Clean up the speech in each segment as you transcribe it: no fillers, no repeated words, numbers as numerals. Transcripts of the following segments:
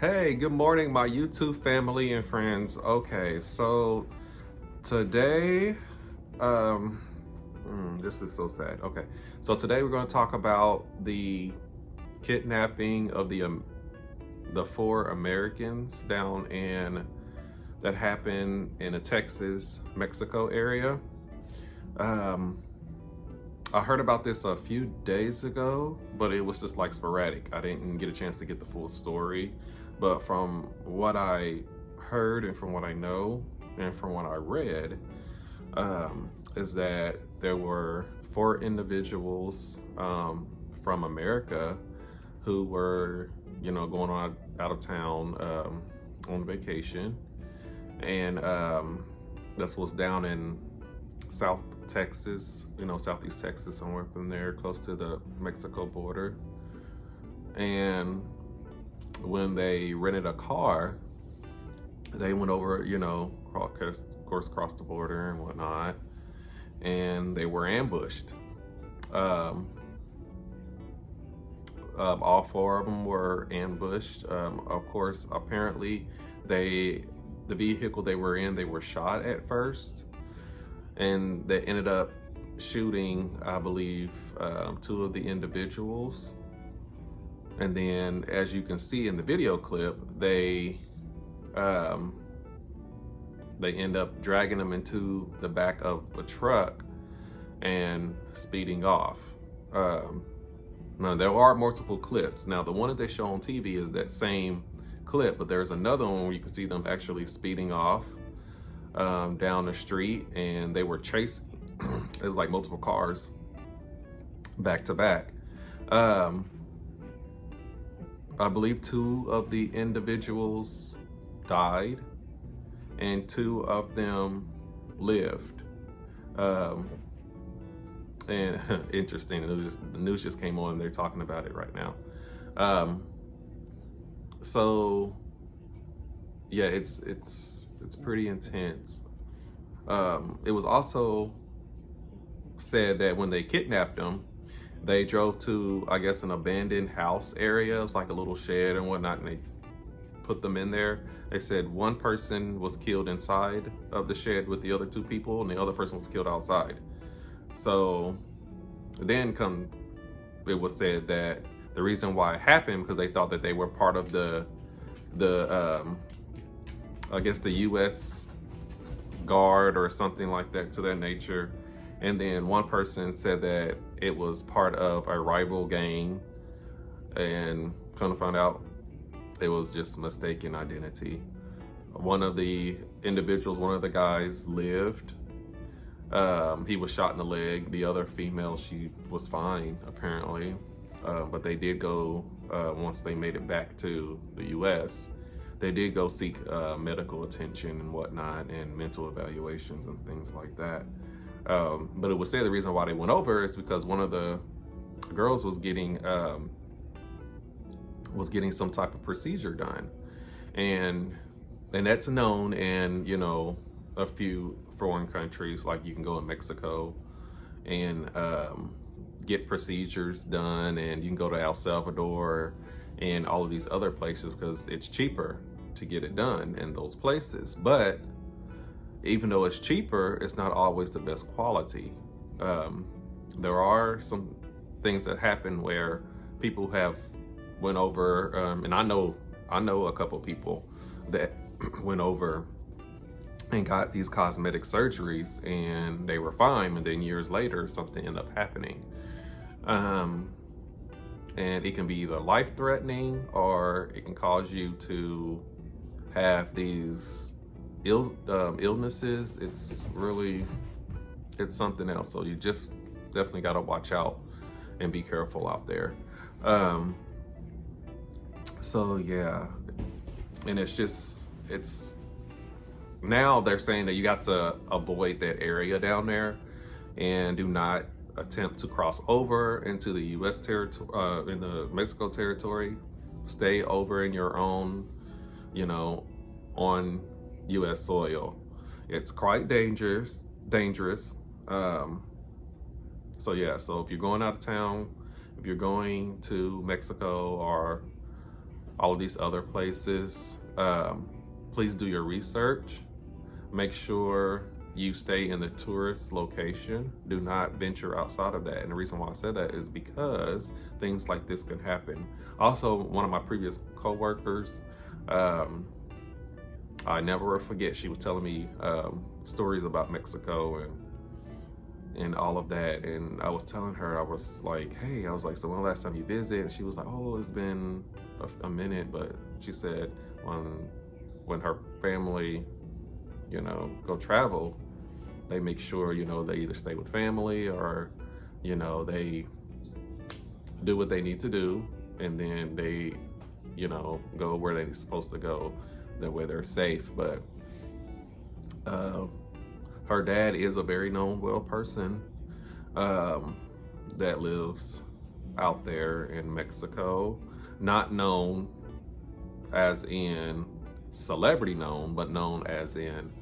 Hey, good morning, my YouTube family and friends. Okay, so today, um, this is so sad. Okay, so today we're going to talk about the kidnapping of the four Americans down in that happened in the Texas, Mexico area. Um, I heard about this a few days ago, but it was just like sporadic. I didn't get a chance to get the full story. But from what I heard and from what I know and from what I read, is that there were four individuals from America who were, going on out of town on vacation. And this was down in South Texas, Southeast Texas, somewhere from there, close to the Mexico border. And when they rented a car, they went over, of course, crossed the border and whatnot, and they were ambushed. All four of them were ambushed. Of course, apparently, the vehicle they were in, they were shot at first, and they ended up shooting, I believe, two of the individuals. And then, as you can see in the video clip, they end up dragging them into the back of a truck and speeding off. Now, there are multiple clips. Now, the one that they show on TV is that same clip, but there's another one where you can see them actually speeding off down the street, and they were chasing. It was like multiple cars back to back. I believe two of the individuals died and two of them lived. And interesting, the news just came on, they're talking about it right now. So yeah, it's pretty intense. It was also said that when they kidnapped them, they drove to, I guess, an abandoned house area. It was like a little shed and whatnot, and they put them in there. They said one person was killed inside of the shed with the other two people, and the other person was killed outside. So then it was said that the reason why it happened because they thought that they were part of the I guess the U.S. guard or something like that to that nature. And then one person said that it was part of a rival gang, and come to find out it was just mistaken identity. One of the individuals, one of the guys lived. He was shot in the leg. The other female, she was fine apparently, but they did go, once they made it back to the US, they did go seek medical attention and whatnot, and mental evaluations and things like that. But it was said the reason why they went over is because one of the girls was getting some type of procedure done, and that's known in a few foreign countries. Like you can go in Mexico and get procedures done, and you can go to El Salvador and all of these other places because it's cheaper to get it done in those places. But even though it's cheaper, it's not always the best quality. There are some things that happen where people have went over, and I know a couple people that went over and got these cosmetic surgeries, and they were fine, and then years later something ended up happening. And it can be either life-threatening, or it can cause you to have these illnesses. It's something else. So you just definitely got to watch out and be careful out there. So yeah, and it's now they're saying that you got to avoid that area down there and do not attempt to cross over into the U.S. territory, in the Mexico territory. Stay over in your own, on U.S. soil. It's quite dangerous. So yeah, so if you're going out of town, if you're going to Mexico or all of these other places, please do your research. Make sure you stay in the tourist location. Do not venture outside of that. And the reason why I said that is because things like this can happen. Also, one of my previous coworkers, I never will forget, she was telling me stories about Mexico and all of that. And I was telling her, I was like, hey, I was like, so when the last time you visited? And she was like, oh, it's been a minute. But she said when her family, go travel, they make sure, they either stay with family or, they do what they need to do. And then they, go where they're supposed to go, that way they're safe. But her dad is a very known well person that lives out there in Mexico. Not known as in celebrity known, but known as in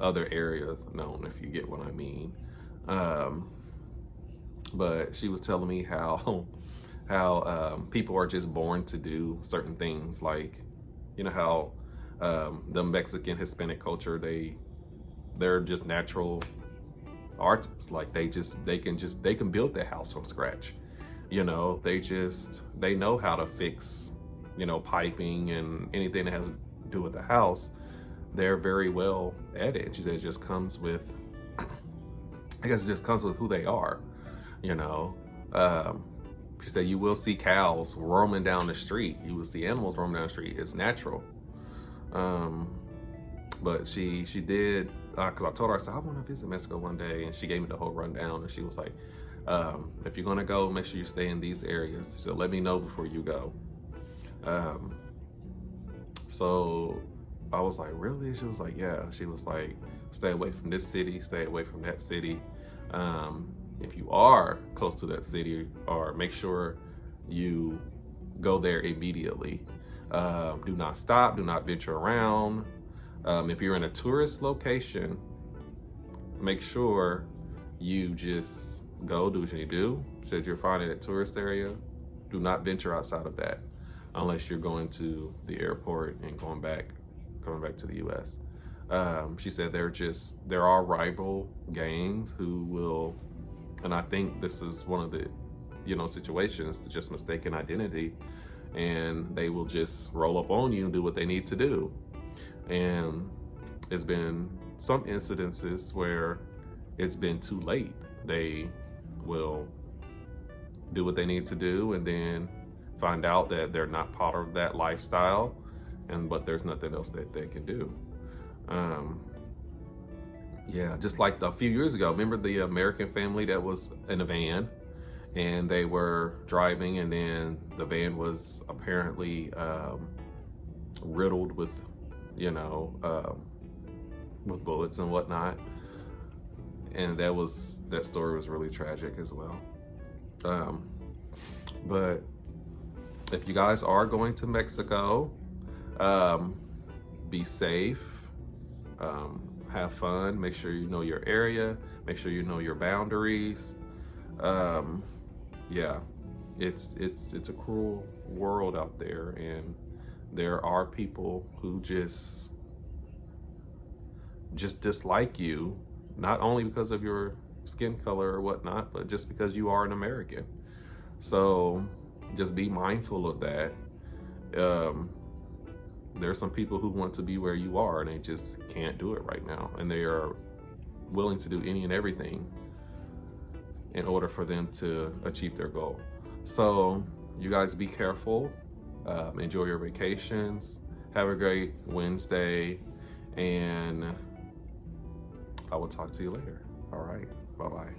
other areas known, if you get what I mean. But she was telling me how people are just born to do certain things, like how the Mexican Hispanic culture, they're just natural artists. Like they can build their house from scratch. They know how to fix piping and anything that has to do with the house. They're very well at it. She said it just comes with, I guess it just comes with who they are. She said you will see cows roaming down the street. You will see animals roaming down the street. It's natural. But she did, because I told her, I said, I want to visit Mexico one day. And she gave me the whole rundown. And she was like, if you're going to go, make sure you stay in these areas. She said, let me know before you go. So I was like, really? She was like, yeah. She was like, stay away from this city, stay away from that city. If you are close to that city, or make sure you go there immediately. Do not stop, do not venture around. If you're in a tourist location, make sure you just go do what you need to do. Said you're finding a tourist area, do not venture outside of that unless you're going to the airport and coming back to the US. She said there are rival gangs who will, and I think this is one of the, situations, just mistaken identity, and they will just roll up on you and do what they need to do. And it's been some incidences where it's been too late. They will do what they need to do and then find out that they're not part of that lifestyle, but there's nothing else that they can do. Yeah, just like a few years ago, remember the American family that was in a van and they were driving, and then the van was apparently riddled with, with bullets and whatnot. And that story was really tragic as well. But if you guys are going to Mexico, be safe, have fun, make sure you know your area, make sure you know your boundaries. Yeah, it's a cruel world out there, and there are people who just dislike you, not only because of your skin color or whatnot, but just because you are an American. So just be mindful of that. There's some people who want to be where you are and they just can't do it right now, and they are willing to do any and everything in order for them to achieve their goal. So you guys be careful, enjoy your vacations, have a great Wednesday, and I will talk to you later. All right, bye-bye.